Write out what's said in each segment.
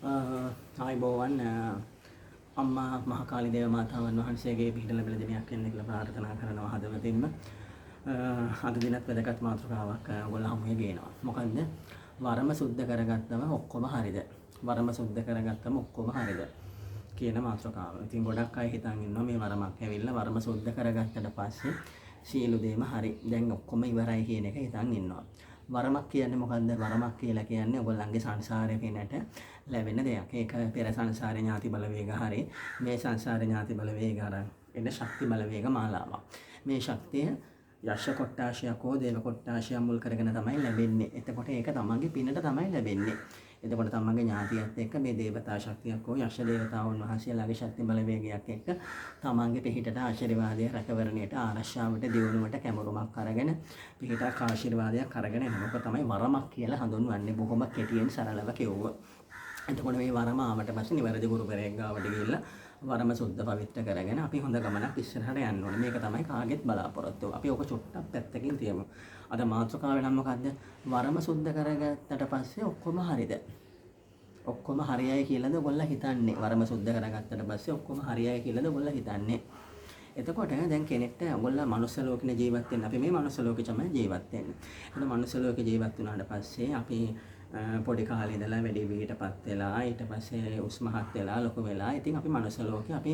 ආයිබෝවන් අම්මා මහකාලි දේව මාතාවන් වහන්සේගේ පිහිට ලැබෙන දිනයක් වෙන්න කියලා ප්‍රාර්ථනා කරනවා හදවතින්ම. අද දිනත් වැදගත් මාතෘකාවක් ඔයගොල්ලෝ හමුවේ ගේනවා. මොකද්ද? වරම සුද්ධ කරගත්තම ඔක්කොම හරිද? වරම සුද්ධ කරගත්තම ඔක්කොම හරිද? කියන මාතෘකාව. ඉතින් ගොඩක් අය හිතන් ඉන්නවා මේ වරමක් ඇවිල්ලා වරම සුද්ධ කරගත්තට පස්සේ සියලු දේම හරි. දැන් ඔක්කොම ඉවරයි කියන එක හිතන් ඉන්නවා. වරමක් කියන්නේ මොකද්ද? වරමක් කියලා කියන්නේ ඔයගොල්ලන්ගේ සංසාරේ පිනට ලැබෙන දෙයක්. ඒක පෙර සංසාරේ ඥාති බලවේග හරි මේ සංසාරේ ඥාති බලවේග අරන් එන ශක්ති බලවේග මාලාවක්. මේ ශක්තිය යක්ෂ කොට්ටාශයක් හෝ දේව කොට්ටාශයක් මුල් කරගෙන තමයි ලැබෙන්නේ. එතකොට ඒක තමන්ගේ පිනට තමයි ලැබෙන්නේ. එතකොට තමන්ගේ ඥාතියත් එක්ක මේ දේවතා ශක්තියක් හෝ යක්ෂ දේවතාවුන් වහන්සේලාගේ ශක්ති බලවේගයක් එක්ක තමන්ගේ පිහිටට ආශිර්වාදය රැකවරණයට ආරක්ෂාවට දියුණුවට කැමරුමක් අරගෙන පිහිටක් ආශිර්වාදයක් අරගෙන එනකොට තමයි වරමක් කියලා හඳුන්වන්නේ. බොහොම කෙටියෙන් සරලව කිව්වොත්. එතකොට මේ වරම ආවට පස්සේ නිවැරදි ගුරුවරයෙක් ගාවට ගිහිල්ලා වරම සුද්ධ පවිත්‍ර කරගෙන අපි හොඳ ගමනක් ඉස්සරහට යන්න ඕනේ. මේක තමයි කාගෙත් බලාපොරොත්තුව. අපි ඔක චුට්ටක් පැත්තකින් තියමු. අද මාතෘකාව නම් මොකද්ද? වරම සුද්ධ කරගත්තට පස්සේ ඔක්කොම හරිද? ඔක්කොම හරියයි කියලාද ඔයගොල්ලෝ හිතන්නේ? වරම සුද්ධ කරගත්තට පස්සේ ඔක්කොම හරියයි කියලාද ඔයගොල්ලෝ හිතන්නේ? එතකොට දැන් කෙනෙක්ට ඔයගොල්ලෝ මනුස්ස ලෝකේ ජීවත් වෙන්න අපි මේ මනුස්ස ලෝකේ තමයි ජීවත් වෙන්නේ. එතකොට මනුස්ස ලෝකේ ජීවත් වුණාට පස්සේ අපි පොඩි කාලේ ඉඳලා වැඩි වියටපත් වෙලා ඊට පස්සේ උස්මහත් වෙලා ලොකු වෙලා ඉතින් අපි මනුස්ස ලෝකේ අපි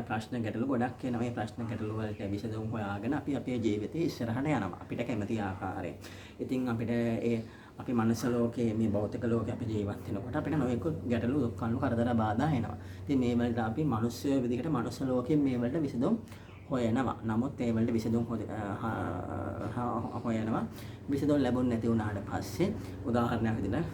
ප්‍රශ්න ගැටලු ගොඩක් එනවා. මේ ප්‍රශ්න ගැටලු වලට විසඳුම් හොයාගෙන අපි අපේ ජීවිතේ ඉස්සරහට යනවා. අපිට කැමති ආකාරයෙන්. ඉතින් අපිට අපි මනුස්ස ලෝකේ මේ භෞතික ලෝකේ අපි ජීවත් වෙනකොට අපිට නොයෙකුත් ගැටලු දුක් කණු කරදර බාධා එනවා. ඉතින් මේ වලට අපි මනුස්ස විදිහට මනුස්ස ලෝකෙන් මේ වලට විසඳුම් හොයනවා. නමුත් ඒ වලට විසඳුම් හොයනවා. විසඳුම් ලැබුණ නැති වුණාට පස්සේ උදාහරණයක් විදිහට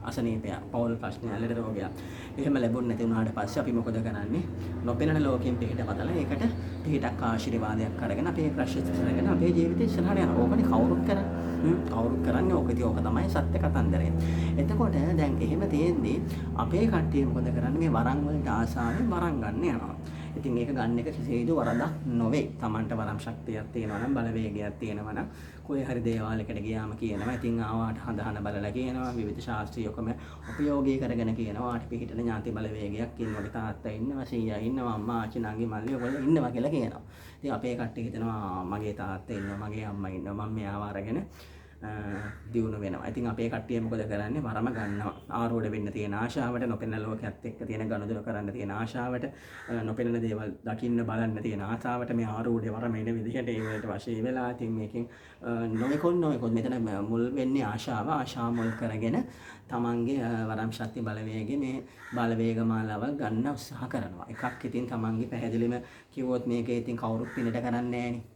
අසනීපය, පෞල් ප්‍රශ්නය, ලෙඩ රෝගයක්. එහෙම ලැබුණ නැති වුණාට පස්සේ අපි මොකද කරන්නේ? නොපෙනෙන ලෝකයෙන් පිහිට පතලා ඒකට පිහිටක් ආශිර්වාදයක් අරගෙන අපේ ප්‍රශ්න ඉස්සරගෙන අපේ ජීවිතේ ඉස්සරහට යනවා. ඕකනේ කවුරුත් කරන්නේ. කවුරුත් කරන්නේ ඕක ඉතින් ඕක තමයි සත්‍ය කතන්දරය. එතකොට දැන් එහෙම තියෙද්දි අපේ කට්ටිය මොකද කරන්නේ? මේ වරන් වලට ආසාවෙන් වරන් ගන්න යනවා. ඉතින් මේක ගන්න එක කිසිදු වරදක් නොවේ. Tamanට වරම් ශක්තියක් තියෙනවා නම් බලවේගයක් තියෙනවා නම් කොහේ හරි දේවාලයකට ගියාම කියනවා. ඉතින් ආවාට හඳහන බලලා කියනවා. විවිධ ශාස්ත්‍රීයකම උපයෝගී කරගෙන කියනවා. ආට පිටිට ඥාති බලවේගයක් ඉන්නවලු තාත්තා ඉන්නවා, සීයා ඉන්නවා, අම්මා ආච්චි නංගි මල්ලි ඔයගොල්ලෝ ඉන්නවා කියලා කියනවා. ඉතින් අපේ කට්ටිය හිතනවා මගේ තාත්තා ඉන්නවා, මගේ අම්මා ඉන්නවා, මම මෙයාව අරගෙන දියුණු වෙනවා. ඉතින් අපේ කට්ටිය මොකද කරන්නේ? වරම ගන්නවා. ආරෝඪ වෙන්න තියෙන ආශාවට, නොපෙනෙන ලෝකයක් එක්ක තියෙන ගනුදෙනු කරන්න තියෙන ආශාවට, නොපෙනෙන දේවල් දකින්න බලන්න තියෙන ආශාවට මේ ආරෝಢය වරම එන විදිහට ඒ වලට වශී වෙලා ඉතින් මේකෙන් නොයෙකුත් මෙතන මුල් වෙන්නේ ආශාව මුල් කරගෙන තමන්ගේ වරම් ශක්ති බලවේගයේ මේ බලවේග මාලාවල් ගන්න උත්සාහ කරනවා. එකක් ඉතින් තමන්ගේ පැහැදිලිම කිව්වොත් මේක ඉතින් කවුරුත් පිනට කරන්නේ නැහැනේ.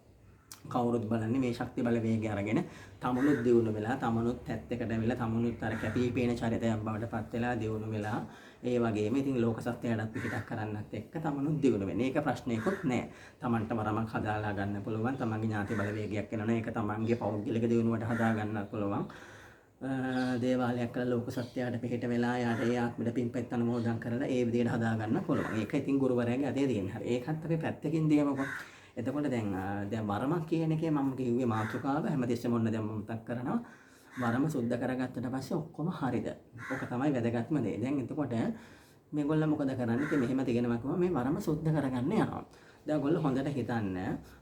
කවුරුත් බලන්නේ මේ ශක්ති බලවේගය අරගෙන තමනුත් දියුණු වෙලා තමනුත් පැත්තකට ඇවිල්ලා තමනුත් අර කැපී පේන චරිතයක් බවට පත් වෙලා දියුණු වෙලා ඒ වගේම ඉතින් ලෝක සත්‍යයටත් පිටක් කරන්නත් එක්ක තමනුත් දියුණු වෙන්නේ. ඒක ප්‍රශ්නයක්වත් නෑ. තමන්ට වරමක් හදාලා ගන්න පුළුවන්. තමන්ගේ ඥාති බලවේගයක් වෙනවා. ඒක තමන්ගේ පෞද්ගලික දියුණුවට හදා ගන්නත් පුළුවන්. දේවාලයක් කරලා ලෝක සත්‍යයට පිට වෙලා යාට ඒ ආත්මෙට පින්පෙත් අනුමෝදන් කරලා ඒ විදිහට හදා ගන්න පුළුවන්. ඒක ඉතින් ගුරුවරයාගේ අතේ තියෙන හැටි. ඒකත් අපි පැත්තකින් දියමකො. එතකොට දැන් වරමක් කියන එකේ මම කිව්වේ මාතෘකාව හැමතිස්සෙම ඔන්න දැන් මතක් කරනවා. වරම සුද්ධ කරගත්තට පස්සේ ඔක්කොම හරිද? ඕක තමයි වැදගත්ම දේ. දැන් එතකොට මේගොල්ලෝ මොකද කරන්නේ? ඉතින් මෙහෙම තියෙනවකම මේ වරම සුද්ධ කරගන්න යනවා. දැන් ඔයගොල්ලෝ හොඳට හිතන්න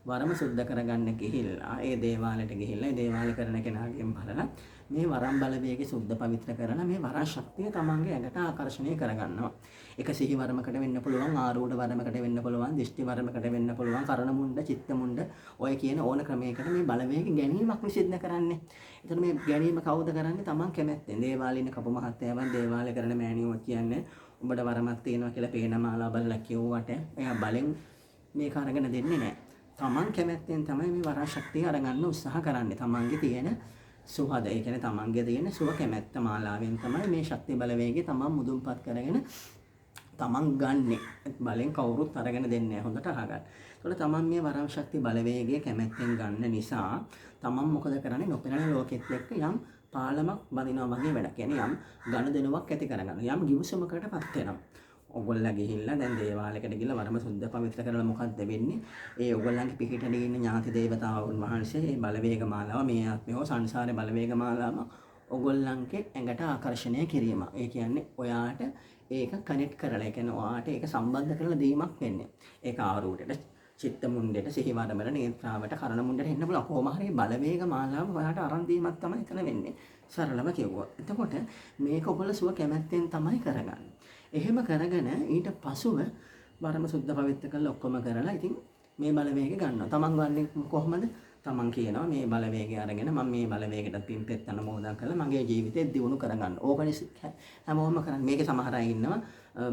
වරම සුද්ධ කරගන්න ගිහිල්ලා ඒ දේවාලයට ගිහිල්ලා ඒ දේවාල කරන කෙනාගෙන් බලලා මේ වරම් බලවේගය සුද්ධ පවිත්‍ර කරලා මේ වරම් ශක්තිය තමන්ගේ ඇඟට ආකර්ෂණය කරගන්නවා. ඒක සිහි වරමකට වෙන්න පුළුවන්, ආරූඪ වරමකට වෙන්න පුළුවන්, දිෂ්ටි වරමකට වෙන්න පුළුවන්, කරණ මුණ්ඩ, චිත්ත මුණ්ඩ ඔය කියන ඕන ක්‍රමයකට මේ බලවේග ගැනීමක් නිසිද්ධ කරන්නේ. එතන මේ ගැනීම කවුද කරන්නේ? තමන් කැමැත්තෙන්. දේවාලේ ඉන්න කපු මහත්තයාවන් දේවාලේ කරන මෑණියෝ කියන්නේ උඹට වරමක් තියෙනවා කියලා පේන මාලා බලලා කිව්වට එයා බලෙන් මේක අරගෙන දෙන්නේ නැහැ. තමන් කැමැත්තෙන් තමයි මේ වරම් ශක්තිය අරගන්න උත්සාහ කරන්නේ. තමන්ගේ තියෙන සුහද ඒ කියන්නේ තමන්ගේ තියෙන සුව කැමැත්ත මාලාවෙන් තමයි මේ ශක්ති බලවේගය තමන් මුදුන්පත් කරගෙන තමන් ගන්නෙ. බලෙන් කවුරුත් අරගෙන දෙන්නේ නැහැ. හොඳට අහගන්න. ඒතකොට තමන් මේ වරම් ශක්ති බලවේගය කැමැත්තෙන් ගන්න නිසා තමන් මොකද කරන්නේ? නොපෙනෙන ලෝකෙත් එක්ක යම් පාලමක් බඳිනවා වගේ වැඩක්. කියන්නේ යම් ගනුදෙනුවක් ඇති කරගන්න. යම් ගිවිසුමකටපත් වෙනවා. ඔයගොල්ලෝ ගිහිල්ලා දැන් දේවාලයකට ගිහිල්ලා වරම සුද්ධ පවිත්‍ර කරලා මොකක්ද වෙන්නේ? ඒ ඔයගොල්ලන්ගේ පිහිටට ඉන්න ඥාති දේවතාවුන් වහන්සේ මේ බලවේග මාලාව මේ ආත්මේ හෝ සංසාරේ බලවේග මාලාව ඔයගොල්ලන්ගේ ඇඟට ආකර්ෂණය කිරීම. ඒ කියන්නේ ඔයාට ඒක කනෙක්ට් කරලා, ඒ කියන්නේ ඔයාට ඒක සම්බන්ධ කරලා දීමක් වෙන්නේ. ඒක ආරූඪයට, චිත්ත මුණ්ඩයට, සිහිවරමල, නේත්‍රාවට, කරණ මුණ්ඩයට එන්න පුළුවන්. කොහොම හරි බලවේග මාලාව ඔයාට අරන් දීමක් තමයි එතන වෙන්නේ. සරලව කිව්වොත්. එතකොට මේක ඔයගොල්ලෝ සුව කැමැත්තෙන් තමයි කරගන්නේ. එහෙම කරගෙන ඊට පසුව වරම සුද්ධ පවිත්‍ර කරලා ඔක්කොම කරලා ඉතින් මේ බලවේගය ගන්නවා. තමන් ගන්නේ කොහොමද? තමන් කියනවා මේ බලවේගය අරගෙන මම මේ බලවේගයට පින්පෙත් අනුමෝදන් කරලා මගේ ජීවිතේ දියුණු කරගන්න. ඕකනේ හැමෝම කරන්නේ. මේකේ සමහර අය ඉන්නවා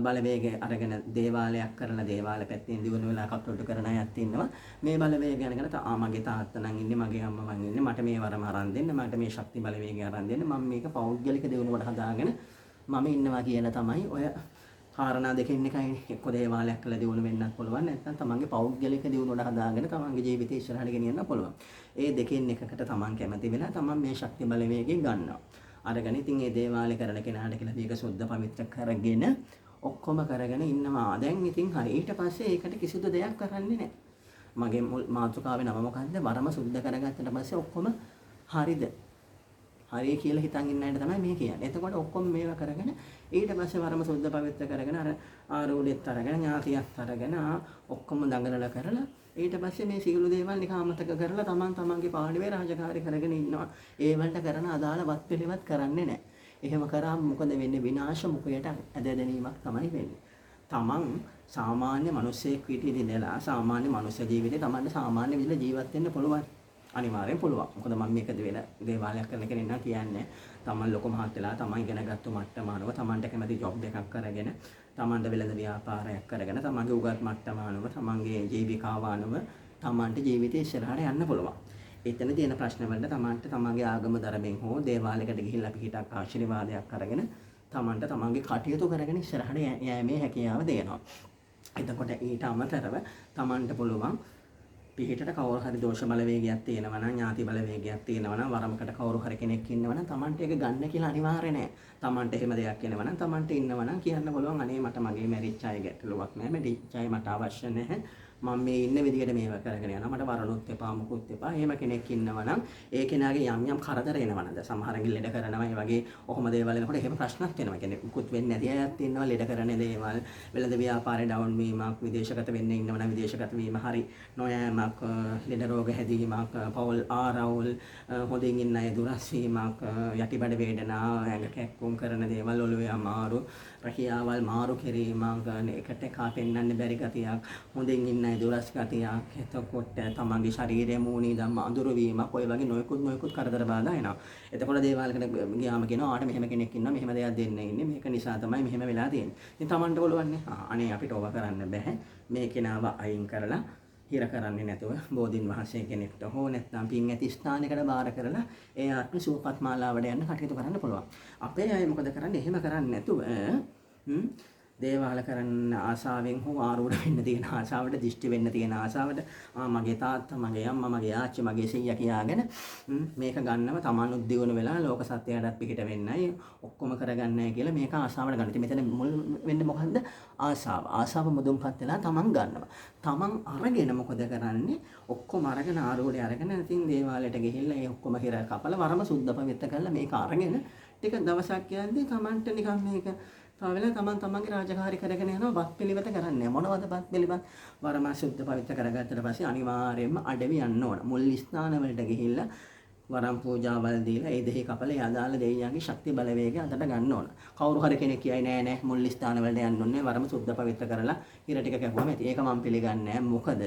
බලවේගය අරගෙන දේවාලයක් කරලා දේවාල පැත්තෙන් දියුණු වෙලා කටයුතු කරන අයත් ඉන්නවා. මේ බලවේගය අරගෙන මගේ තාත්තා නම් ඉන්නේ, මගේ අම්මා මං ඉන්නේ, මට මේ වරම අරන් දෙන්න, මට මේ ශක්ති බලවේගය අරන් දෙන්න, මම මේක පෞද්ගලික දියුණුවට හදාගෙන මම ඉන්නවා කියලා තමයි ඔය කාරණා දෙකෙන් එකයි. එක්ක දේවාලයක් කළ දියුණු වෙන්නත් පුළුවන්, නැත්නම් තමන්ගේ පෞද්ගලික දියුණුවට හදාගෙන තමන්ගේ ජීවිතය ඉස්සරහට ගෙනියන්න පුළුවන්. ඒ දෙකෙන් එකකට තමන් කැමති වෙලා තමන් මේ ශක්ති බලවේගය ගන්නවා. අරගෙන ඉතින් මේ දේවාලේ කරන කෙනාට කියලා මේක සුද්ධ පවිත්‍ර කරගෙන ඔක්කොම කරගෙන ඉන්නවා. දැන් ඉතින් හරි. ඊට පස්සේ ඒකට කිසිදු දෙයක් කරන්නේ නැහැ. මගේ මාතෘකාවේ නම මොකද්ද? වරම සුද්ධ කරගත්තට පස්සේ ඔක්කොම හරිද? හරිය කියලා හිතන් ඉන්න අයට තමයි මේ කියන්නේ. එතකොට ඔක්කොම මේවා කරගෙන ඊට පස්සේ වරම සුද්ධ පවිත්‍ර කරගෙන අර ආරූඪෙත් අරගෙන ඥාතියත් අරගෙන ඔක්කොම දඟලලා කරලා ඊට පස්සේ මේ සියලු දේවල් නිකන් අමතක කරලා තමන්ගේ පාඩුවේ රාජකාරී කරගෙන ඉන්නවා. ඒ වලට කරන අදාළ වත් පිළිවෙත් කරන්නේ නැහැ. එහෙම කරාම මොකද වෙන්නේ? විනාශ මුඛයට ඇද දැමීමක් තමයි වෙන්නේ. තමන් සාමාන්‍ය මිනිසෙක් විදිහට ඉඳලා සාමාන්‍ය මනුෂ්‍ය ජීවිතේ තමන්ට සාමාන්‍ය විදිහට ජීවත් වෙන්න පුළුවන්. අනිවාර්යෙන් පුළුවන්. මොකද මම මේක වෙන දේවාලයක් කරන කෙනෙක් නා කියන්නේ තමන් ලොකු මහත් වෙලා තමන් ඉගෙනගත්තු මට්ටම අනුව තමන්ට කැමති ජොබ් එකක් කරගෙන තමන්ට වෙළඳ ව්‍යාපාරයක් කරගෙන තමන්ගේ උගත් මට්ටම අනුව තමන්ගේ ජීවිකාව අනුව තමන්ට ජීවිතේ ඉස්සරහට යන්න පුළුවන්. එතන තියෙන ප්‍රශ්න වලට තමන්ට තමන්ගේ ආගම ධර්මයෙන් හෝ දේවාලයකට ගිහිල්ලා අපි හිටක් ආශිර්වාදයක් අරගෙන තමන්ට තමන්ගේ කටයුතු කරගෙන ඉස්සරහට යෑමේ හැකියාව දෙනවා. එතකොට ඊට අමතරව තමන්ට පුළුවන් පිහිටට කවුරු හරි දෝෂ බලවේගයක් තියෙනවා නම්, ඥාති බලවේගයක් තියෙනවා නම්, වරමකට කවුරු හරි කෙනෙක් ඉන්නවා නම් තමන්ට ඒක ගන්න කියලා අනිවාර්ය නැහැ. තමන්ට එහෙම දෙයක් වෙනවා නම් තමන්ට ඉන්නවා නම් කියන්න බලවන් අනේ මට මගේ මැරිච්ච අය ගැටලුවක් නැහැ, මැරිච්ච අය මට අවශ්‍ය නැහැ, මම මේ ඉන්න විදිහට මේවා කරගෙන යනවා, මට වරණොත් එපා මුකුත් එපා. එහෙම කෙනෙක් ඉන්නවා නම් ඒ කෙනාගේ යම් කරදර එනවා නේද? සමහරකින් ලෙඩ කරනවා, ඒ වගේ ඔහොම දේවල් එනකොට එහෙම ප්‍රශ්නක් වෙනවා. කියන්නේ මුකුත් වෙන්නේ නැති අයත් ඉන්නවා, ලෙඩ කරන දේවල්, වෙළඳ ව්‍යාපාරේ ඩවුන් වීමක්, විදේශගත වෙන්න ඉන්නවා නම් විදේශගත වීම හරි නොයෑමක්, ලෙඩ රෝග හැදීමක්, පෞල් ආරවුල්, හොඳින් ඉන්න අය දුරස් වීමක්, යටිබඩ වේදනා, ඇඟ කැක්කුම් කරන දේවල්, ඔළුවේ අමාරු, රැකියාවල් මාරු කිරීමක්, එකට එකා පෙන්වන්න බැරි ගතියක්, හොඳින් ඉන්න අය දුරස් ගතියක්, එතකොට තමන්ගේ ශරීරයේ මූණේ ධම්ම අඳුරු වීමක්, ඔය වගේ නොයෙකුත් කරදර බාධා එනවා. එතකොට දේවාලයකට ගියාම කියනවා ආට මෙහෙම කෙනෙක් ඉන්නවා, මෙහෙම දෙයක් දෙන්න ඉන්නේ, මේක නිසා තමයි මෙහෙම වෙලා තියෙන්නේ. ඉතින් තමන්ට බලවන්නේ අනේ අපිට ඕවා කරන්න බෑ, මේ කෙනාව අයින් කරලා හිර කරන්නේ නැතුව බෝධින් වහන්සේ කෙනෙක්ට හෝ නැත්නම් පින් ඇති ස්ථානයකට බාර කරලා ඒ ආත්ම සූපත් මාලාවට යන්න කටයුතු කරන්න පුළුවන්. අපේ අය මොකද කරන්නේ? එහෙම කරන්නේ නැතුව දේවාල කරන්න ආසාවෙන් හෝ ආරූඪ වෙන්න තියෙන ආසාවට, දිෂ්ටි වෙන්න තියෙන ආසාවට මගේ තාත්තා, මගේ අම්මා, මගේ ආච්චි, මගේ සීයා කියාගෙන මේක ගන්නව තමන් උද්දියුණු වෙලා ලෝක සත්‍යයටත් පිටිට වෙන්නයි ඔක්කොම කරගන්නයි කියලා මේක ආසාවට ගන්න. ඉතින් මෙතන මුල් වෙන්නේ මොකද්ද? ආසාව. ආසාව මුදුන්පත් වෙලා තමන් ගන්නවා. තමන් අරගෙන මොකද කරන්නේ? ඔක්කොම අරගෙන ආරූඪය අරගෙන ඉතින් දේවාලයට ගිහිල්ලා ඒ ඔක්කොම හිර කපලා වරම සුද්ධ පවිත්‍ර කරලා මේක අරගෙන ටික දවසක් යද්දී තමන්ට නිකන් මේක වෙලා තමන්ගේ රාජකාරී කරගෙන යනවා. වත් පිළිවෙත කරන්නේ මොනවද? වත් පිළිවෙත් වරම සුද්ධ පවිත්‍ර කරගත්තට පස්සේ අනිවාර්යයෙන්ම අඩවි යන්න ඕන. මුල් ස්ථාන වලට ගිහිල්ලා වරම් පූජාවල් දීලා ඒ දෙහි කපලා යදාල දෙවියන්ගේ ශක්ති බලවේගය අතට ගන්න ඕන. කවුරු හරි කෙනෙක් කියයි නෑ මුල් ස්ථාන වලට යන්න ඕනේ, වරම සුද්ධ පවිත්‍ර කරලා හිර ටික කැපුවම ඇති. ඒක මම පිළිගන්නේ නෑ. මොකද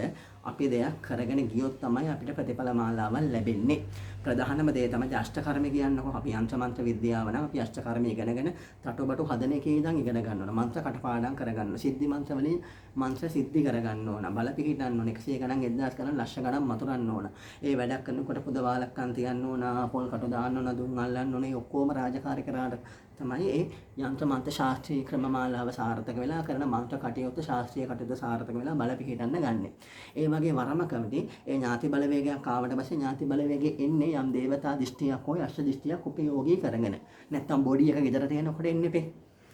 අපි දෙයක් කරගෙන ගියොත් තමයි අපිට ප්‍රතිඵල මාලාවල් ලැබෙන්නේ. ප්‍රධානම දේ තමයි අෂ්ටකර්ම කියන්නකො. අපි යන්ත්‍ර මන්ත්‍ර විද්‍යාව නම් අපි අෂ්ටකර්ම ඉගෙනගෙන තටුබටු හදන එකේ ඉඳන් ඉගෙන ගන්න ඕන. මන්ත්‍ර කටපාඩම් කරගන්න ඕන. සිද්ධි මන්ත්‍ර වලින් මන්ත්‍ර සිද්ධි කරගන්න ඕන. බල පිහිටන්න ඕන. 100 ගණන් 1000 ගණන් ලක්ෂ ගණන් මතුරන්න ඕන. ඒ වැඩක් කරනකොට පුද වාලක්කම් තියන්න ඕන, පොල් කටු දාන්න ඕන, දුම් අල්ලන්න ඕන. ඒ ඔක්කොම රාජකාරී කරාට තමයි ඒ යන්ත්‍ර මන්ත්‍ර ශාස්ත්‍රීය ක්‍රමමාලාව සාර්ථක වෙලා කරන මන්ත්‍ර කටයුතු ශාස්ත්‍රීය කටයුතු සාර්ථක වෙලා බල පිහිටන්න ගන්න. ඒ වගේ වරමකමදී ඒ ඥාති බලවේගයක් ආවට පස්සේ ඥාති බලවේගයේ එන්නේ යම් දේවතා දිෂ්ටියක් හෝ අෂ්ට දිෂ්ටියක් උපයෝගී කරගෙන. නැත්තම් බොඩි එක ගෙදර තියෙනකොට එන්නේ පේ.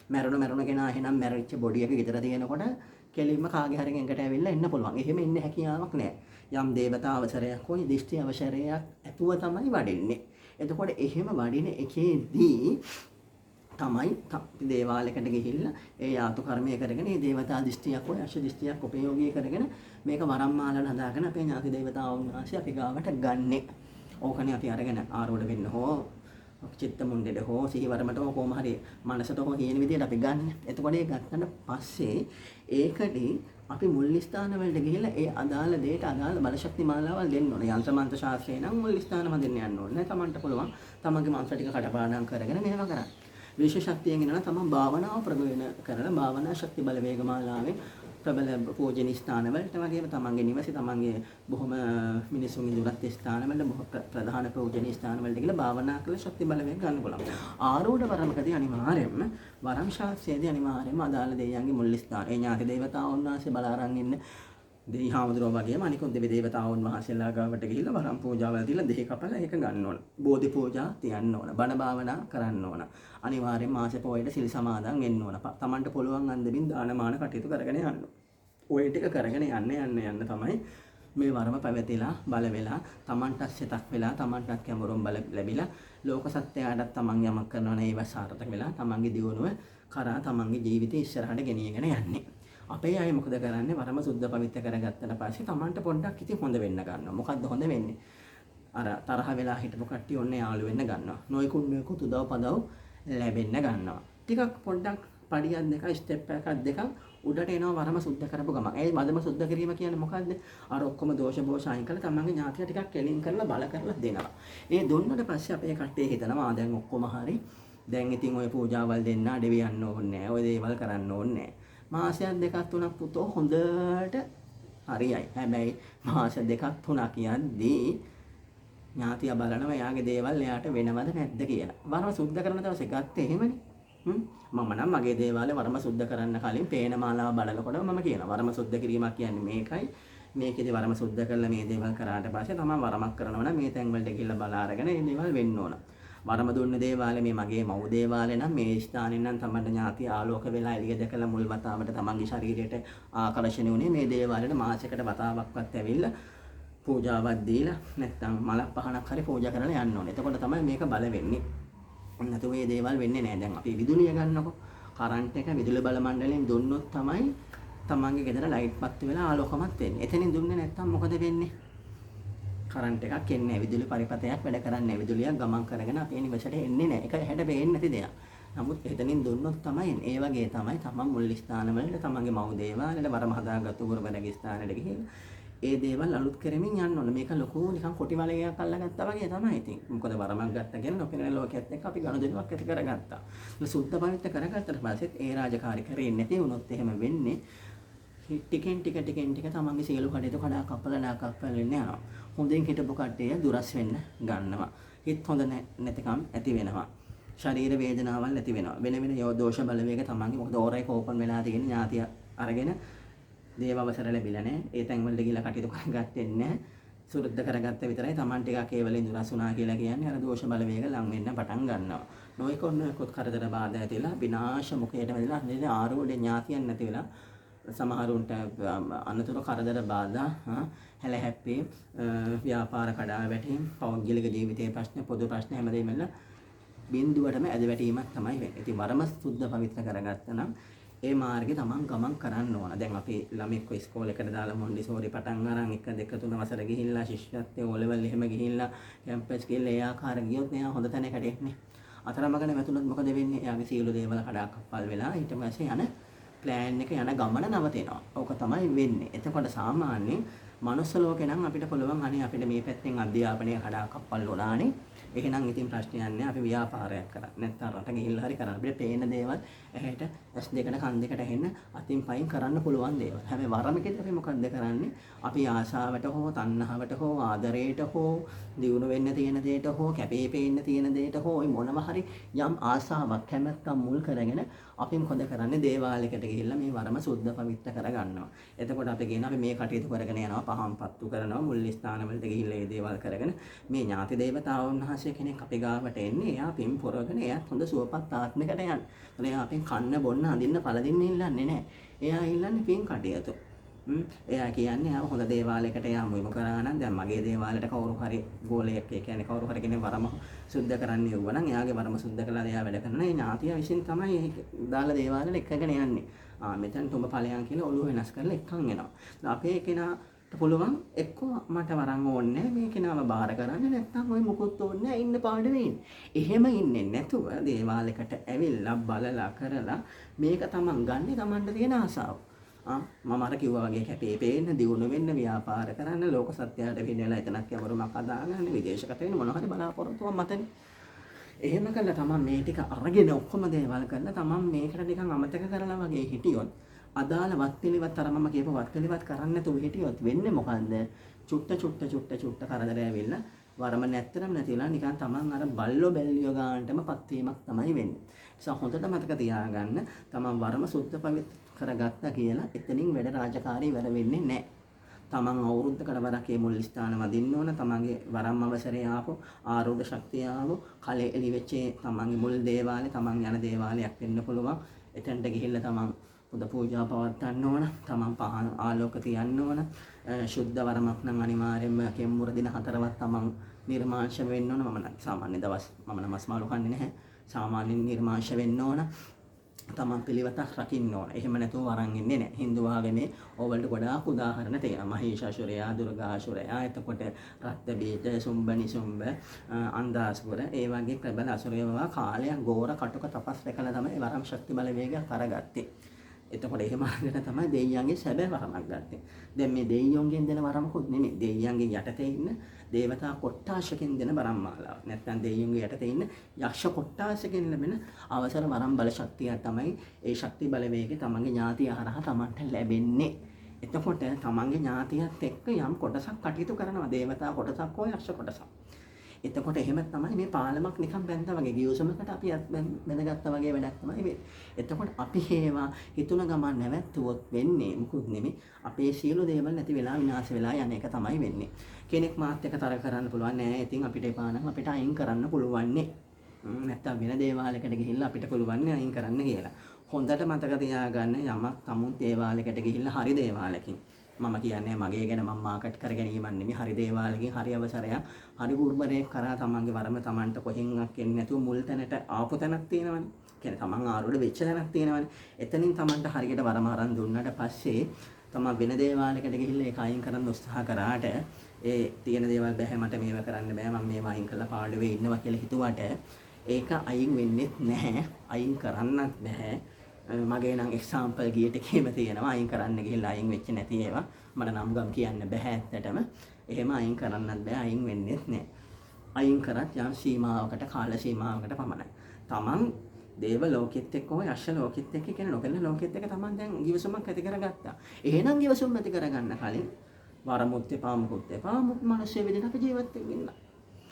මැරුණ කෙනා එහෙනම් මැරිච්ච බොඩි එක ගෙදර තියෙනකොට කෙලින්ම කාගේ හරි එකකට ඇවිල්ලා එන්න පුළුවන්. එහෙම එන්න හැකියාවක් නැහැ. යම් දේවතා අවසරයක් හෝ දිෂ්ටි අවසරයක් ඇතුව තමයි වඩින්නේ. එතකොට එහෙම වඩින එකේදී තමයි දේවාලයකට ගිහිල්ලා ඒ යාතු කර්මය කරගෙන ඒ දේවතා දිෂ්ටියක් හෝ යක්ෂ දිෂ්ටියක් උපයෝගී කරගෙන මේක වරම් මාලන හදාගෙන අපේ ඥාති දේවතාවුන් වහන්සේ අපි ගාවට ගන්නෙ. ඕකනේ අපි අරගෙන ආරෝඪ වෙන්න හෝ චිත්ත මුණ්ඩෙට හෝ සිහිවරමට හෝ කොහොම හරි මනසට හෝ කියන විදිහට අපි ගන්න. එතකොට ඒ ගත්තට පස්සේ ඒකදී අපි මුල් ස්ථාන වලට ගිහිල්ලා ඒ අදාළ දෙයට අදාළ බලශක්ති මාලාවල් දෙන්න ඕනේ. යන්ත්‍ර මන්ත්‍ර ශාස්ත්‍රය නම් මුල් ස්ථානම දෙන්න යන්න ඕනේ. තමන්ට පුළුවන් තමන්ගේ මන්ත්‍ර ටික කටපාඩම් කරගෙන මෙහෙම කරන්න. විශේෂ ශක්තියෙන් එනවා තමන් භාවනාව ප්‍රගුණ කරලා භාවනා ශක්ති බලවේග මාලාවෙන් ප්‍රබල පූජනීය ස්ථානවලට වගේම තමන්ගේ නිවසේ තමන්ගේ බොහොම මිනිසුන්ගේ දුරස්ත ස්ථානවල බොහොම ප්‍රධාන පූජනීය ස්ථානවලට ගිහලා භාවනා කළ ශක්ති බලවේග ගන්න පුළුවන්. ආරෝඪ වරමකදී අනිවාර්යයෙන්ම වරම් ශාස්ත්‍රයේදී අනිවාර්යයෙන්ම අදාළ දෙවියන්ගේ මුල් ස්ථාන ඒ ඥාති දේවතාවුන් වහන්සේ බලා අරන් ඉන්න දෙවි හාමුදුරුවෝ වගේම අනිකුත් දෙවි දේවතාවුන් වහන්සේලා ගාවට ගිහිල්ලා වරම් පූජාවල් දීලා දෙහි කපලා ඒක ගන්න ඕන. බෝධි පූජා තියන්න ඕන. බණ භාවනා කරන්න ඕන. අනිවාර්යයෙන් මාස පොයේට සිල් සමාදන් වෙන්න ඕන. තමන්ට පුළුවන් අන්දමින් දානමාන කටයුතු කරගෙන යන්න. ඔය ටික කරගෙන යන්න තමයි මේ වරම පැවතිලා බල වෙලා තමන්ට සිතක් වෙලා තමන්ටත් කැමරුම් බල ලැබිලා ලෝක සත්‍යයටත් තමන් යමක් කරනවා නේ ඒව සාර්ථක වෙලා තමන්ගේ දියුණුව කරා තමන්ගේ ජීවිතය ඉස්සරහට ගෙනියගෙන යන්නේ. අපේ අය මොකද කරන්නේ වරම සුද්ධ පවිත්‍ර කරගත්තට පස්සේ තමන්ට පොඩ්ඩක් ඉතින් හොඳ වෙන්න ගන්නවා. මොකද්ද හොඳ වෙන්නේ? අර තරහ වෙලා හිටපු කට්ටිය ඔන්න යාළු වෙන්න ගන්නවා. නොයිකුත් උදව් පදව් ලැබෙන්න ගන්නවා. ටිකක් පොඩ්ඩක් පඩියක් දෙකක් ස්ටෙප් එකක් දෙකක් උඩට එනවා වරම සුද්ධ කරපු ගමන්. ඒ වදම සුද්ධ කිරීම කියන්නේ මොකද්ද? අර ඔක්කොම දෝෂ බෝෂ අයින් කරලා තමන්ගේ ඥාතිය ටිකක් කෙලින් කරලා බල කරලා දෙනවා. ඒ දුන්නට පස්සේ අපේ කට්ටිය හිතනවා දැන් ඔක්කොම හරි. දැන් ඉතින් ওই පූජාවල් දෙන්න අඩවි යන්න ඕනේ නැහැ. ওই දේවල් කරන්න ඕනේ නැහැ. මාසයක් දෙකක් තුනක් පුතෝ හොඳට හරියයි. හැබැයි මාස දෙකක් තුනක් යද්දී ඥාතිය බලනවා එයාගේ දේවල් එයාට වෙනවද නැද්ද කියලා. වරම සුද්ධ කරන දවසේ ගත්තේ එහෙමනේ. මම නම් මගේ දේවාලේ වරම සුද්ධ කරන්න කලින් පේන මාලාව බලනකොට මම කියනවා වරම සුද්ධ කිරීමක් කියන්නේ මේකයි. මේකේදී වරම සුද්ධ කරලා මේ දේවල් කරාට පස්සේ තමයි වරමක් කරනවා නම් මේ තැන් වලට ගිහිල්ලා බලා අරගෙන මේ දේවල් වෙන්න ඕන. වරම දුන්න දේවාලේ මේ මගේ මව් දේවාලේ නම් මේ ස්ථානෙන් නම් තමයි ඥාති ආලෝක වෙලා එළිය දැකලා මුල් වතාවට තමන්ගේ ශරීරයට ආකර්ෂණය වුණේ මේ දේවාලේට මාසයකට වතාවක්වත් ඇවිල්ලා පූජාවක් දීලා නැත්නම් මලක් පහනක් හරි පූජා කරලා යන්න ඕනේ. එතකොට තමයි මේක බල වෙන්නේ. නැතු මේ දේවල් වෙන්නේ නැහැ. දැන් අපි විදුලිය ගන්නකො. කරන්ට් එක විදුලි බල මණ්ඩලයෙන් දුන්නොත් තමයි තමන්ගේ ගෙදර ලයිට් පත්තු වෙලා ආලෝකමත් වෙන්නේ. එතනින් දුන්නේ නැත්නම් මොකද වෙන්නේ? කරන්ට් එකක් එන්නේ නැහැ. විදුලි පරිපථයක් වැඩ කරන්නේ නැහැ. විදුලියක් ගමන් කරගෙන අපේ නිවසට එන්නේ නැහැ. ඒක හැඩ වෙන්නේ නැති දෙයක්. නමුත් එතනින් දුන්නොත් තමයි ඒ වගේ තමයි තමන් මුල් ස්ථානවලට තමන්ගේ මව් දේවාලවල වරම හදාගත්තු ගුරුවරගේ ස්ථානෙට ගිහින් ඒ දේවල් අලුත් කරමින් යන්න ඕන. මේක ලොකු නිකන් කොටි වලයක් අල්ලගත්තා වගේ තමයි ඉතින්. මොකද වරමක් ගත්ත කියන නොපෙනෙන ලෝකයක් එක්ක අපි ගනුදෙනුවක් ඇති කරගත්තා. ඒක සුද්ධ පවිත්‍ර කරගත්තට පස්සෙත් ඒ රාජකාරී කරේ නැති වුණොත් එහෙම වෙන්නේ ටිකෙන් ටික තමන්ගේ සියලු කටයුතු කඩා කප්පලා යනවා. හොඳින් හිටපු කට්ටිය දුරස් වෙන්න ගන්නවා. හිත හොඳ නැතිකම් ඇති වෙනවා. ශරීර වේදනාවල් ඇති වෙනවා. වෙන දෝෂ බලවේග තමන්ගේ මොකද ඕරේ කෝපන් වෙලා තියෙන ඥාතිය අරගෙන දේව අවසර ලැබිලා නැහැ. ඒ තැන් වලට ගිහිල්ලා කටයුතු කරගත්තේ නැහැ. සුරුද්ද කරගත්ත විතරයි තමන් ටිකක් ඒ වලින් දුරස් වුණා කියලා කියන්නේ අර දෝෂ බලවේග ලං වෙන්න පටන් ගන්නවා. නොයිකොත් කරදර බාධා ඇතිලා විනාශ මුඛයට වැදිලා නේද ආරෝඩේ ඥාතියන් නැති වෙලා සමහරුන්ට අනතුරු කරදර බාධා හැල හැප්පේ ව්‍යාපාර කඩා වැටීම් පෞද්ගලික ජීවිතයේ ප්‍රශ්න පොදු ප්‍රශ්න හැමදේම වල බිඳුවටම ඇද වැටීමක් තමයි වෙන්නේ. ඉතින් වරම සුද්ධ පවිත්‍ර කරගත්තා නම් ඒ මාර්ගේ තමන් ගමන් කරන්න ඕන. දැන් අපි ළමෙක්ව ඉස්කෝලේකට දාලා මොන්ඩිසෝරි පටන් අරන් 1 2 3 වසර ගිහිල්ලා ශිෂ්‍යත්වයේ O level එහෙම ගිහිල්ලා කැම්පස් ගිහිල්ලා ඒ ආකාර ගියොත් එයා හොඳ තැනකට එන්නේ. අතරමඟ වැතුනොත් මොකද වෙන්නේ? එයාගේ සියලු දේවල් කඩා කප්පල් වෙලා ඊට පස්සේ යන ප්ලෑන් එක යන ගමන නවතිනවා. ඕක තමයි වෙන්නේ. එතකොට සාමාන්‍යයෙන් මනුස්ස ලෝකේ නම් අපිට පුළුවන් අනේ අපිට මේ පැත්තෙන් අධ්‍යාපනය කඩා කප්පල් වුණානේ. එහෙනම් ඉතින් ප්‍රශ්නයක් නෑ අපි ව්‍යාපාරයක් කරා. නැත්නම් රට ගිහිල්ලා හරි කරන්න. අපිට පේන දේවල් ඇහැට S2කට කන් දෙකට හෙන්න අතින් පයින් කරන්න පුළුවන් දේවල්. හැබැයි වරමකදී අපි මොකද්ද කරන්නේ? අපි ආශාවට හෝ තණ්හාවට හෝ ආදරයට හෝ දියුණු වෙන්න තියෙන දෙයට හෝ කැපී පෙනෙන්න තියෙන දෙයට හෝ මොනම හරි යම් ආශාවක් කැමැත්තක් මුල් කරගෙන අපි මොකද කරන්නේ? දේවාලයකට ගිහිල්ලා මේ වරම සුද්ධ පවිත්‍ර කරගන්නවා. එතකොට අපි කියන අපි මේ කටයුතු කරගෙන යනවා පහන් පත්තු කරනවා මුල් ස්ථානවලට ගිහිල්ලා මේ දේවල් කරගෙන මේ ඥාති දේවතාවුන් වහන්සේ කෙනෙක් අපි ගාවට එන්නේ එයා පින් පොරගෙන එයාත් හොඳ සුවපත් ආත්මයකට යන්න. එයා අපෙන් කන්න බොන්න අඳින්න පළදින්න ඉල්ලන්නේ නැහැ. එයා ඉල්ලන්නේ පින් කටයුතු. එයා කියන්නේ ආව හොඳ දේවාලයකට යමු. මොකද නම් දැන් මගේ දේවාලයට කවුරු හරි ගෝලයක් ඒ කියන්නේ කවුරු හරි කෙනෙක් වරම සුද්ධ කරන්න යවුවා නම් එයාගේ වරම සුද්ධ කළා එයා වැඩ කරන ඒ ඥාතිය විසින් තමයි ඒ දාලා දේවාලෙට එක්කගෙන යන්නේ. මෙතන තුඹ ඵලයන් කියලා ඔළුව වෙනස් කරලා එක්කන් එනවා. අපේ කෙනාට පුළුවන් එක්කෝ මට වරන් ඕනේ මේ කෙනාව බාර කරන්න නැත්නම් ඔය මුකුත් ඕනේ ඉන්න පාඩ වෙන්නේ. එහෙම ඉන්නේ නැතුව දේවාලයකට ඇවිල්ලා බලලා කරලා මේක තමන් ගන්නේ තමන්ට තියෙන ආසාව. මම අර කිව්වා වගේ කැපේ පේන්න දියුණු වෙන්න ව්‍යාපාර කරන්න ලෝක සත්‍යයට පිළිවෙලා එතනක් යවරුමක් හදාගන්න විදේශකට වෙන මොන හරි බලාපොරොත්තුවක් මතනේ. එහෙම කළා තමන් මේ ටික අරගෙන ඔක්කොම දේවල් කරලා තමන් මේකට නිකන් අමතක කරලා වගේ හිටියොත් අදාළ වත්පිළිවෙත් අර මම කියපු වත්පිළිවෙත් කරන්න නැතුව හිටියොත් වෙන්නේ මොකන්ද? චුට්ට කරදර ඇවිල්ලා වරම නැත්තරම් නැතිලා නිකන් තමන් අර බල්ලෝ බැල්ලියෝ ගන්නටම පත් වීමක් තමයි වෙන්නේ. ඒ නිසා හොඳට මතක තියාගන්න තමන් වරම සුද්ධ පවිත්‍ර කරගත්තා කියලා එතනින් වැඩ රාජකාරී වැඩ වෙන්නේ නැහැ. තමන් අවුරුද්දකට වරක් මේ මුල් ස්ථාන වදින්න ඕන. තමන්ගේ වරම් අවසරය ආපු ආරෝධ ශක්තිය ආවෝ කලෙ එලි වෙච්ච තමන්ගේ මුල් දේවාලේ තමන් යන දේවාලයක් වෙන්න පුළුවන්. එතනට ගිහිල්ලා තමන් පුද පූජා පවත්වන්න ඕන. තමන් පහන ආලෝක තියන්න ඕන. ශුද්ධ වරමක් නම් අනිවාර්යයෙන්ම කෙම්මුර දින 4වත් තමන් නිර්මාංශ වෙන්න ඕන. මම සාමාන්‍ය දවස් මම නමස් මාළු කන්නේ නැහැ. සාමාන්‍ය නිර්මාංශ වෙන්න ඕන. තමන් පිළිවෙතක් රකින්න ඕන. එහෙම නැතුව වරන් ඉන්නේ නැහැ. හින්දු ආගමේ ඕවලට ගොඩාක් උදාහරණ තියෙනවා. මහේශාසුරයා, දුර්ගාසුරයා, එතකොට රත්බීජ, සුම්බනිසුම්බ, අන්දාසුර, ඒ වගේ ප්‍රබල අසුරයවා කාලයක් ගෝර කටුක තපස් රැකලා තමයි වරම් ශක්ති බලවේගය කරගත්තේ. එතකොට එහෙම අරගෙන තමයි දෙයියන්ගේ සැබෑ වරමක් ගත්තේ. දැන් මේ දෙයියන්ගෙන් දෙන වරමකුත් නෙමෙයි. දෙයියන්ගේ යටතේ ඉන්න දේවතා කොට්ටාශකෙන් දෙන වරම් මාලාව. නැත්නම් දෙයියන්ගේ යටතේ ඉන්න යක්ෂ කොට්ටාශකෙන් ලැබෙන අවසර වරම් බල ශක්තිය තමයි ඒ ශක්ති බලවේගය තමන්ගේ ඥාතිය හරහා තමන්ට ලැබෙන්නේ. එතකොට තමන්ගේ ඥාතියත් එක්ක යම් කොටසක් කටයුතු කරනවා. දේවතා කොටසක් හෝ යක්ෂ කොටසක්. එතකොට එහෙම තමයි මේ පාලමක් නිකන් බැඳා වගේ ගියොසමකට අපි බැඳගත්තා වගේ වැඩක් තමයි වෙන්නේ. එතකොට අපි හේවා හිතුන ගමන් නැවැත්තුවොත් වෙන්නේ මුකුත් නෙමෙයි. අපේ සියලු දේවල් නැති වෙලා විනාශ වෙලා යන එක තමයි වෙන්නේ. කෙනෙක් මාත් එක්ක තර කරන්න පුළුවන් නෑ. ඉතින් අපිට එපා නම් අපිට අයින් කරන්න පුළුවන් නේ. නැත්තම් වෙන දේවාලයකට ගිහිල්ලා අපිට පුළුවන් නේ අයින් කරන්න කියලා. හොඳට මතක තියාගන්න යමක් තමුන් දේවාලයකට ගිහිල්ලා හරි දේවාලකින් මම කියන්නේ මගේ ගැන මම මාකට් කර ගැනීමක් නෙමෙයි හරි දේවාලකින් හරි අවසරයක් හරි ගුරුවරයෙක් කරා තමන්ගේ වරම තමන්ට කොහෙන්වත් එන්නේ නැතුව මුල් තැනට ආපු තැනක් තියෙනවනේ. කියන්නේ තමන් ආරුඩ වෙච්ච තැනක් තියෙනවනේ. එතනින් තමන්ට හරියට වරම අරන් දුන්නාට පස්සේ තමන් වෙන දේවාලයකට ගිහිල්ලා ඒක අයින් කරන්න උත්සාහ කරාට ඒ තියෙන දේවල් බෑ මට මේව කරන්න බෑ මම මේව අයින් කරලා පාඩුවේ ඉන්නවා කියලා හිතුවට ඒක අයින් වෙන්නේ නැහැ. අයින් කරන්නත් බෑ. මගේ නම් එක්සාම්පල් ගියට කීම තියෙනවා අයින් කරන්න ගිහිල්ලා අයින් වෙච්ච නැති ඒවා මට නම් ගම් කියන්න බෑ ඇත්තටම. එහෙම අයින් කරන්නත් බෑ අයින් වෙන්නේ නැහැ. අයින් කරත් යම් සීමාවකට කාල සීමාවකට පමණයි. තමන් දේව ලෝකෙත් එක්ක හෝ යක්ෂ ලෝකෙත් එක්ක කියන නොකෙන ලෝකෙත් එක්ක තමන් දැන් ගිවිසුමක් ඇති කරගත්තා. එහෙනම් ගිවිසුම ඇති කරගන්න කලින් වරමුත් එපා මුකුත් එපා මිනිස්සු විදිහට ජීවත් වෙන්න.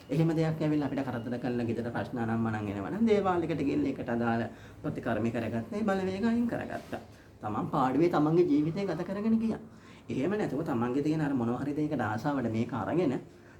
එහෙම දෙයක් ඇවිල්ලා අපිට කරදර කරලා ගෙදර ප්‍රශ්න අනම්මනම් එනවා නම් දේවාලයකට ගිහින් ඒකට අදාළ ප්‍රතිකර්ම කරගත්තා. ඒ බලවේග අයින් කරගත්තා. තමන් පාඩුවේ තමන්ගේ ජීවිතය ගත කරගෙන ගියා. එහෙම නැතුව තමන්ගේ තියෙන අර මොනවා හරි දෙයකට ආසාවට මේක අරගෙන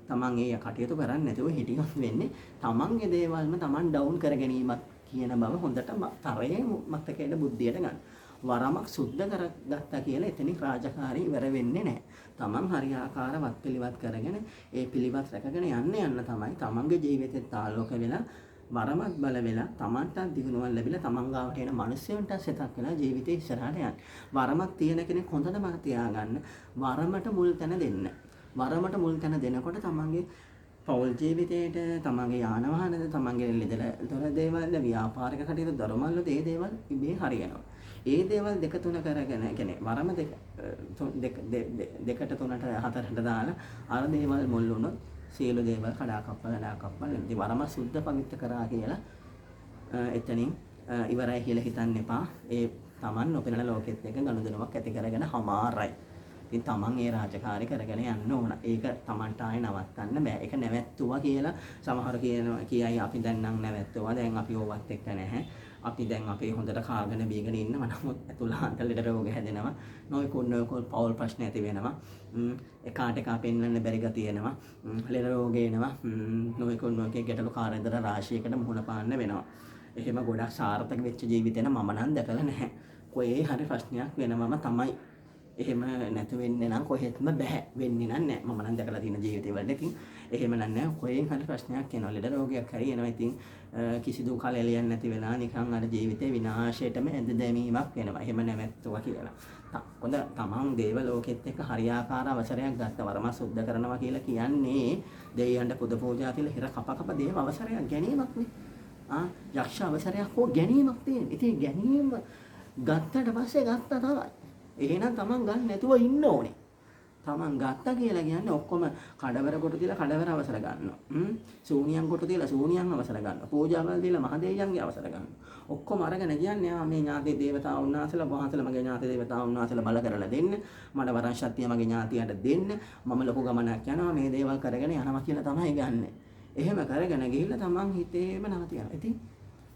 තමන් ඒ කටයුතු කරන්නේ නැතුව හිටියොත් වෙන්නේ තමන්ගේ දේවල්ම තමන් ඩවුන් කර ගැනීමක් කියන බව හොඳට තරයේ මතකයේ බුද්ධියට ගන්න. වරමක් සුද්ධ කරගත්තා කියලා එතනින් රාජකාරී ඉවර වෙන්නේ නැහැ. තමන් හරියාකාරවත් පිළිවත් කරගෙන ඒ පිළිවත් රැකගෙන යන්න තමයි තමන්ගේ ජීවිතේත් ආලෝක වෙලා වරමත් බල වෙලා තමන්ට දිනුවක් ලැබිලා තමන් ගාවට එන මිනිස්සුන්ට සෙතක් වෙලා ජීවිතේ ඉස්සරහට යන්න. වරමක් තියෙන කෙනෙක් හොඳට මතක තියාගන්න වරමට මුල් තැන දෙන්න. වරමට මුල් තැන දෙනකොට තමන්ගේ පෞල් ජීවිතේට තමන්ගේ යාන වාහනද තමන්ගේ ලිදල දොර දේවල් ව්‍යාපාරික කටයුතු දරමල්ල ඒ දේවල් ඉබේ හරියනවා. ඒ දේවල් දෙක තුන කරගෙන කියන්නේ වරම දෙකට තුනට හතරට දාලා අර දේවල් මුල් වුණොත් සියලු දේවල් කඩා කප්පල ඉතින් වරම සුද්ධ පවිත්‍ර කරා කියලා එතනින් ඉවරයි කියලා හිතන්න එපා. ඒ Taman නොපෙනෙන ලෝකෙත් එක ගනුදෙනුවක් ඇති කරගෙන හමාරයි. ඉතින් Taman ඒ රාජකාරී කරගෙන යන්න ඕන. ඒක Tamanට ආයේ නවත්තන්න බෑ. ඒක නැවැත්තුවා කියලා සමහර කියයි අපි දැන් නම් නැවැත්තුවා. දැන් අපි ඕවත් එක්ක නැහැ. අපි දැන් අපේ හොඳට කාගෙන බීගෙන ඉන්නවා. නමුත් ඇතුළාන්ත ලෙඩ රෝග හැදෙනවා. නොයෙකුත් පෞල් ප්‍රශ්න ඇති වෙනවා. එකාට එකා පෙන්වන්න බැරි ගතිය එනවා. ලෙඩ රෝග එනවා. නොයෙකුත් ගැටලු කාර්යදර රාශියකට මුහුණ පාන්න වෙනවා. එහෙම ගොඩක් සාර්ථක වෙච්ච ජීවිතේන මම නම් දැකලා නැහැ. කොහේ හරි ප්‍රශ්නයක් වෙනවම තමයි. එහෙම නැතු වෙන්නේ නම් කොහෙත්ම බෑ. වෙන්නේ නැහැ. මම නම් දැකලා තියෙන ජීවිතේ වල ඉතින් එහෙම නැහැ. කොහෙන් හරි ප්‍රශ්නයක් එනවා. ලෙඩ රෝගයක් හරි එනවා. ඉතින් කිසිදු කලෙලියක් නැති වෙලා නිකන් අර ජීවිතේ විනාශයටම ඇද දැමීමක් වෙනවා. එහෙම නැමැත්තුවා කියලා. හොඳ තමන් දේව ලෝකෙත් එක්ක හරියාකාර අවසරයක් ගත්ත වරම සුද්ධ කරනවා කියලා කියන්නේ දෙවියන්ට පුද පූජා කියලා හිර කප දේව අවසරයක් ගැනීමක් නේ. යක්ෂ අවසරයක් හෝ ගැනීමක් තියෙන. ඉතින් ගැනීම ගත්තට පස්සේ ගත්තා තමයි. එහෙනම් තමන් ගන්න නැතුව ඉන්න ඕනේ. තමන් ගත්තා කියලා කියන්නේ ඔක්කොම කඩවර කොට තියලා කඩවර අවසර ගන්නවා. සූනියම් කොට තියලා සූනියම් අවසර ගන්නවා. පූජාවල් දීලා මහදේයයන්ගේ අවසර ගන්නවා. ඔක්කොම අරගෙන කියන්නේ මේ ඥාති දේවතාවුන් වහන්සේලා වහන්සේලා මගේ ඥාති දේවතාවුන් වහන්සේලා බල කරලා දෙන්න. මට වරන් ශක්තිය මගේ ඥාතියට දෙන්න. මම ලොකු ගමනක් යනවා මේ දේවල් කරගෙන යනවා කියලා තමයි ගන්නෙ. එහෙම කරගෙන ගිහිල්ලා තමන් හිතේම නවතිනවා. ඉතින්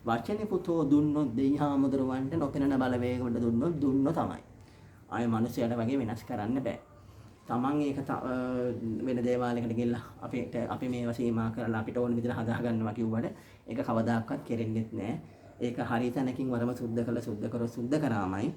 වචනේ පුතෝ දුන්නොත් දෙයිහාමුදුරුවන්ට නොපෙනෙන බලවේගකට දුන්නොත් තමයි. ආයේ මිනිස්සුන්ට වගේ වෙනස් කරන්න බෑ. තමන් ඒක වෙන දේවාලයකට ගිහලා අපි මේවා සීමා කරලා අපිට ඕන විදිහට හදා ගන්නවා කිව්වට ඒක කවදාකවත් කෙරෙන්නේ නැහැ. ඒක හරිය තැනකින් වරම සුද්ධ කරාමයි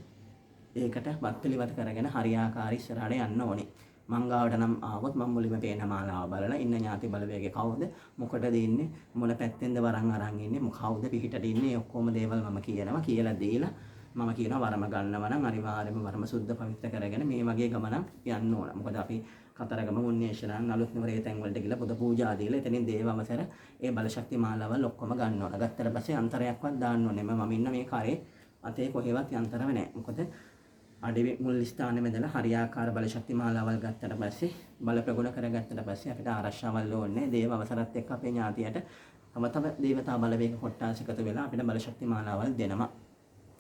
ඒකට වත්පිළිවෙත් කරගෙන හරියාකාරී ඉස්සරහට යන්න ඕනේ. මංගාවට නම් ආවොත් මම මුලින්ම පේන මාලාව බලලා ඉන්න ඥාති බලවේගය කවුද? මොකටද ඉන්නේ? මොන පැත්තෙන්ද වරන් අරන් ඉන්නේ? කවුද පිටිට ඉන්නේ? ඔක්කොම දේවල් මම කියනවා. කියලා දීලා මම කියනවා වරම ගන්නවා නම් අනිවාර්යයෙන්ම වරම සුද්ධ පවිත්‍ර කරගෙන මේ වගේ ගමනක් යන්න ඕන. මොකද අපි කතරගම මුන්නේශනන් අලුත් නුවරේ තැන් වලට ගිහලා පුද පූජා දීලා එතනින් දේව අවසර ඒ බලශක්ති මාලාවල් ඔක්කොම ගන්න ඕන. ගත්තට පස්සේ අන්තරයක්වත් දාන්න ඕනේ. මම ඉන්න මේ කරේ අතේ කොහෙවත් යන්තරව නැහැ. මොකද අඩවි මුල් ස්ථානෙ මෙදලා හරියාකාර බලශක්ති මාලාවල් ගත්තට පස්සේ බල ප්‍රගුණ කරගත්තට පස්සේ අපිට ආරක්ෂාවල් ඕනේ. දේව අවසරත් එක්ක අපේ ඥාතියට තම දේවතා බලවේග කොට්ටාස එකතු වෙලා අපිට බලශක්ති මාලාවල් දෙනවා.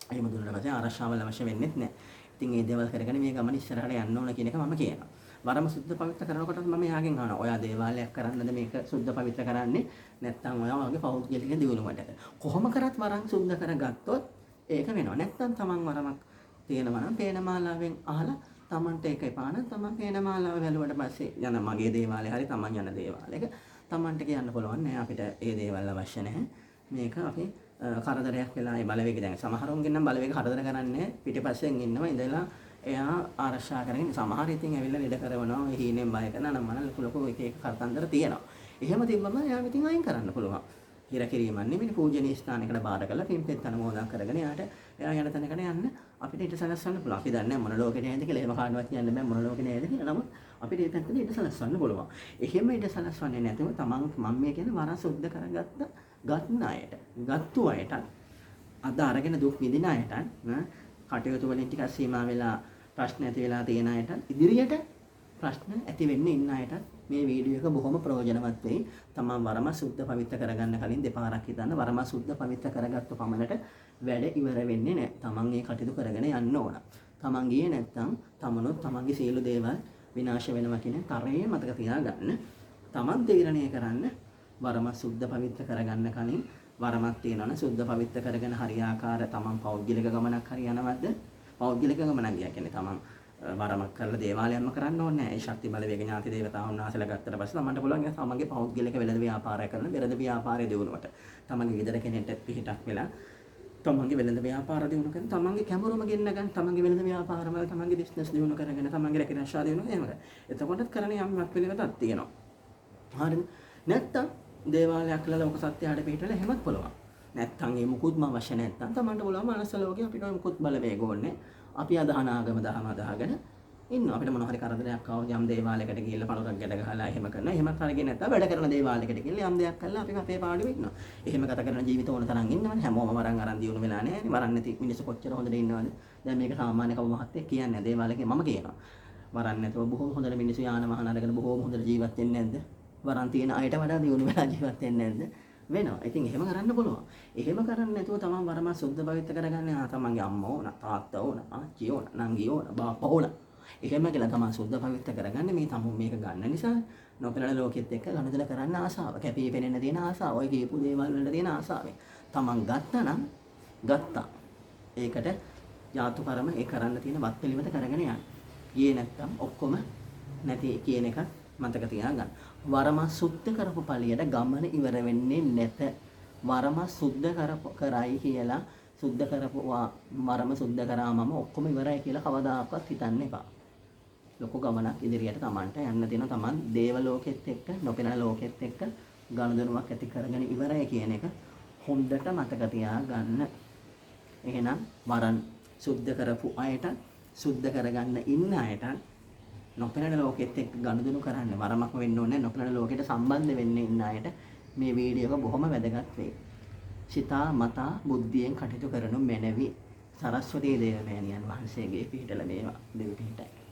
එහෙම දුන්නාට පස්සේ ආරක්ෂාවල් අවශ්‍ය වෙන්නේ නැහැ. ඉතින් මේ දේවල් කරගෙන මේ ගමන ඉස්සරහට යන්න ඕන කියන එක මම කියනවා. වරම සුද්ධ පවිත්‍ර කරනකොට මම යාගෙන් අහනවා. ඔයා දේවාලයක් කරන්නද මේක සුද්ධ පවිත්‍ර කරන්නේ? නැත්නම් ඔයා වගේ පෞද්ගලික දියුණුවටද? කොහොම කරත් වරන් සුද්ධ කරගත්තොත් ඒක වෙනවා. නැත්නම් තමන් වරමක් තියෙනවා නම් පේන මාලාවෙන් අහලා තමන්ට ඒක එපා නම් තමන් පේන මාලාව වැළුවට පස්සේ යන මගේ දේවාලේ හරි තමන් යන දේවාලයක තමන්ට කියන්න පුළුවන් නෑ අපිට ඒ දේවල් අවශ්‍ය නැහැ. මේක අපි කරදරයක් වෙලා ඒ බලවේගය දැන් සමහරුන්ගෙන් නම් බලවේග කරදර කරන්නේ පිටිපස්සෙන් ඉන්නවා ඉඳලා එයා ආරක්ෂා කරගෙන සමහර ඉතින් ඇවිල්ලා ලෙඩ කරනවා හීනෙන් බය කරන නම් මන ලොකු එක කරතන්දර තියෙනවා. එහෙම තිබ්බම එයා ඉතින් අයින් කරන්න පුළුවන්. හිර කිරීමක් නෙමෙයි පූජනීය ස්ථානයකට බාර කරලා පින්පෙත් අනුමෝදන් කරගෙන එයා යන තැනකට යන්න අපිට ඊට සලස්වන්න පුළුවන්. අපි දන්නේ මොන ලෝකෙට යයිද කියලා එහෙම කාටවත් කියන්න බෑ මොන ලෝකෙට යයිද කියලා. නමුත් අපිට ඒ පැත්තට ඊට සලස්වන්න පුළුවන්. එහෙම ඊට සලස්වන්නේ නැතුව තමන් මම මේ කියන්නේ වරන් සුද්ධ ගන්න අයට ගත්තු අයට අද අරගෙන දුක් විඳින අයට කටයුතු වලින් ටිකක් සීමා වෙලා ප්‍රශ්න ඇති වෙලා තියෙන අයට ඉදිරියට ප්‍රශ්න ඇති වෙන්න ඉන්න අයට මේ වීඩියෝ එක බොහොම ප්‍රයෝජනවත් වෙයි. තමන් වරම සුද්ධ පවිත්‍ර කරගන්න කලින් දෙපාරක් හිතන්න වරම සුද්ධ පවිත්‍ර කරගත්තු පමණට වැඩ ඉවර වෙන්නේ නැහැ. තමන් මේ කටයුතු කරගෙන යන්න ඕන. තමන් ගියේ නැත්නම් තමනොත් තමන්ගේ සියලු දේවල් විනාශ වෙනවා කියන තරයේ මතක තියාගන්න. තමන් තීරණය කරන්න වරම සුද්ධ පවිත්‍ර කරගන්න කලින් වරමක් තියෙනවනේ සුද්ධ පවිත්‍ර කරගෙන හරියාකාර තමන් පෞද්ගලික ගමනක් හරි යනවද? පෞද්ගලික ගමනක් කියන්නේ තමන් වරමක් කරලා දේවාලයක්ම කරන්න ඕනේ නැහැ. ඒ ශක්ති බලවේග ඥාති දේවතාවුන් වහන්සේලා ගත්තට පස්සේ තමන්ට පුළුවන් තමන්ගේ පෞද්ගලික වෙළඳ ව්‍යාපාරය කරන වෙළඳ ව්‍යාපාරය දියුණුවට. තමන්ගේ ගෙදර කෙනෙක්ට පිටක් වෙලා තමන්ගේ වෙළඳ ව්‍යාපාර දියුණු කරන තමන්ගේ කැමරුම ගෙන්න ගන්න තමන්ගේ වෙළඳ ව්‍යාපාරවල තමන්ගේ බිස්නස් දියුණු කරගෙන තමන්ගේ රැකිරක්ෂා දියුණු එහෙම කරා. එතකොටත් කරන යම්ක් පිළිවෙතක් තියෙනවා. හරිද? නැත්තම් දේවාලයක් කියලා ලෝක සත්‍යයට පිටවල එහෙමත් පුළුවන්. නැත්තම් ඒ මුකුත්ම අවශ්‍ය නැත්තම් තමන්ට පුළුවන් මනස ලෝකේ අපිට මුකුත් බලවේග ඕනේ. අපි අදහන ආගම දහම අදහගෙන ඉන්නවා. අපිට මොන හරි කරදරයක් ආවොත් යම් දේවාලයකට ගිහිල්ලා පළොරක් ගැට ගහලා එහෙම කරනවා. එහෙමත් හරියන්නේ නැත්තම් වැඩ කරන දේවාලයකට ගිහිල්ලා යම් දෙයක් කළා අපි අපේ පාඩුවේ ඉන්නවා. එහෙම ගත කරන ජීවිත ඕන තරම් ඉන්නවනේ. හැමෝම වරන් අරන් දියුණු වෙලා නැහැ. වරන් නැති මිනිස්සු කොච්චර හොඳට ඉන්නවද? දැන් මේක සාමාන්‍ය කව මහත්තයෙක් කියන්නේ දේවාලයක මම කියනවා. වරන් නැතුව බොහොම හොඳට මිනිස්සු යාන වාහන අරගෙන බොහොම හොඳට ජීවත් වෙන්නේ නැද්ද? වරන් තියෙන අයට වඩා දියුණු වෙලා ජීවත් වෙන්නේ නැද්ද? වෙනවා. ඉතින් එහෙම කරන්න පුළුවන්. එහෙම කරන්නේ නැතුව තමන් වරම සුද්ධ පවිත්‍ර කරගන්න තමන්ගේ අම්මා ඕන, තාත්තා ඕන, ආච්චි ඕන, නංගි ඕන, බාප්පා ඕන. එහෙම කියලා තමන් සුද්ධ පවිත්‍ර කරගන්න මේ තමුන් මේක ගන්න නිසා නොපෙනෙන ලෝකෙත් එක්ක ගනුදෙනු කරන්න ආසාව, කැපී පෙනෙන්න තියෙන ආසාව, ඔය කියපු දේවල් වලට තියෙන ආසාවෙන් තමන් ගත්තා නම් ගත්තා. ඒකට යාතු කරම ඒ කරන්න තියෙන වත් පිළිවෙත කරගෙන යන්න. ඊයේ නැත්තම් ඔක්කොම නැති කියන එක මතක තියාගන්න. වරම සුද්ධ කරපු ඵලියට ගමන ඉවර වෙන්නේ නැත. වරම සුද්ධ කරයි කියලා සුද්ධ කරපු වරම සුද්ධ කරාමම ඔක්කොම ඉවරයි කියලා කවදාකවත් හිතන්න එපා. ලොකු ගමනක් ඉදිරියට Tamanට යන්න තියෙනවා. Taman දේව ලෝකෙත් එක්ක නොපෙනෙන ලෝකෙත් එක්ක ගනුදෙනුවක් ඇති කරගෙන ඉවරයි කියන එක හොඳට මතක තියාගන්න. එහෙනම් වරන් සුද්ධ කරපු අයට සුද්ධ කරගන්න ඉන්න අයට නොපෙනෙන ලෝකෙත් එක්ක ගනුදෙනු කරන්න වරමක් වෙන්න ඕනේ. නොපෙනෙන ලෝකෙට සම්බන්ධ වෙන්න ඉන්න අයට මේ වීඩියෝ එක බොහොම වැදගත් වෙයි. සිතා මතා බුද්ධියෙන් කටයුතු කරනු මැනවි. සරස්වතී දේවමෑණියන් වහන්සේගේ පිහිටල මේවා දෙවි පිහිටයි.